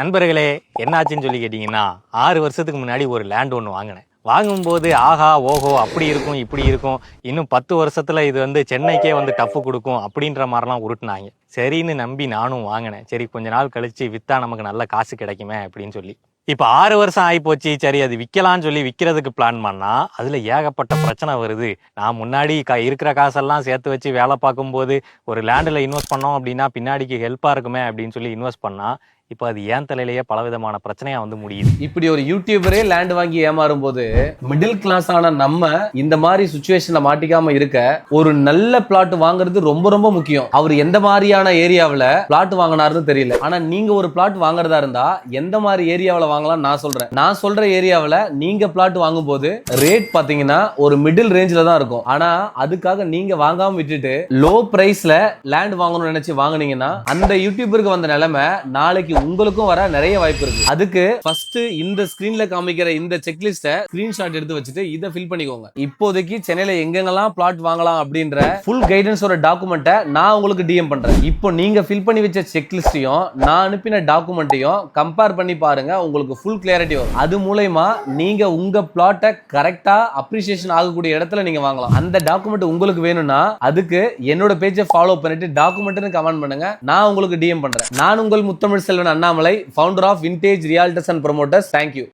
நண்பர்களே, என்னாச்சுன்னு சொல்லி கேட்டிங்கன்னா 6 வருஷத்துக்கு முன்னாடி ஒரு லேண்ட் ஒன்று வாங்கினேன். வாங்கும்போது ஆஹா ஓஹோ அப்படி இருக்கும் இப்படி இருக்கும், இன்னும் 10 வருஷத்துல இது வந்து சென்னைக்கே வந்து டஃப் கொடுக்கும் அப்படின்ற மாதிரிலாம் உருட்டுனாங்க. சரின்னு நம்பி நானும் வாங்கினேன். சரி கொஞ்ச நாள் கழிச்சு விற்றா நமக்கு நல்ல காசு கிடைக்குமே அப்படின்னு சொல்லி. இப்போ 6 வருஷம் ஆகிப்போச்சு. சரி அது விற்கலான்னு சொல்லி விற்கிறதுக்கு பிளான் பண்ணால் அதில் ஏகப்பட்ட பிரச்சனை வருது. நான் முன்னாடி இருக்கிற காசெல்லாம் சேர்த்து வச்சு வேலை பார்க்கும்போது ஒரு லேண்டில் இன்வெஸ்ட் பண்ணோம் அப்படின்னா பின்னாடிக்கு ஹெல்ப்பாக இருக்குமே அப்படின்னு சொல்லி இன்வெஸ்ட் பண்ணால் இப்போ அது ஏன் தலையிலேயே பலவிதமான பிரச்சனையா வந்து முடியுது. இப்படி ஒரு யூடியூபரே லேண்ட் வாங்கி ஏமாறும் போது மிடில் கிளாஸ் ஆன நம்ம இந்த மாதிரி சுச்சுவேஷன்ல மாட்டிக்காம இருக்க ஒரு நல்ல பிளாட் வாங்குறது ரொம்ப ரொம்ப முக்கியம். அவர் எந்த மாதிரியான ஏரியாவில் பிளாட் வாங்கினாருன்னு தெரியல. ஆனா நீங்க ஒரு பிளாட் வாங்குறதா இருந்தா எந்த மாதிரி ஏரியாவில் வாங்கலாம் நான் சொல்ற ஏரியாவில் நீங்க பிளாட் வாங்கும் போது ரேட் பாத்தீங்கன்னா ஒரு மிடில் ரேஞ்சில தான் இருக்கும். ஆனா அதுக்காக நீங்க வாங்காம விட்டுட்டு லோ பிரைஸ்ல லேண்ட் வாங்கணும்னு நினைச்சு வாங்குனீங்கன்னா அந்த யூடியூபருக்கு வந்த நிலைமை நாளைக்கு உங்களுக்கும் வர நிறைய வாய்ப்பு இருக்கு. அதுக்கு ஃபர்ஸ்ட் இந்த ஸ்கிரீன்ல காமிக்கிற இந்த செக்லிஸ்ட ஸ்கிரீன்ஷாட் எடுத்து வச்சுட்டு இதை ஃபில் பண்ணிக்கோங்க. இப்போதைக்கு சென்னையில எங்கெங்கெல்லாம் பிளாட் வாங்கலாம் அப்படின்ற ஃபுல் கைடன்ஸோட டாக்குமெண்ட்டை நான் உங்களுக்கு டிஎம் பண்றேன். இப்போ நீங்க ஃபில் பண்ணி வச்ச செக்லிஸ்டையும் நான் அனுப்பின டாக்குமெண்ட்டையும் கம்பேர் பண்ணி பாருங்க. உங்களுக்கு ஃபுல் கிளாரிட்டி வரும். அது மூலமா நீங்க உங்க பிளாட்டை கரெக்டா அப்ரிசியேஷன் ஆகக்கூடிய இடத்துல நீங்க வாங்கலாம். அந்த டாக்குமெண்ட் உங்களுக்கு வேணும்னா அதுக்கு என்னோட பேஜை ஃபாலோ பண்ணிட்டு டாக்குமெண்ட்னு கமெண்ட் பண்ணுங்க. நான் உங்களுக்கு டிஎம் பண்றேன். நான் உங்கள் Muthamizh Selvan Annamalai, founder of Vintage Realtors and Promoters. Thank you.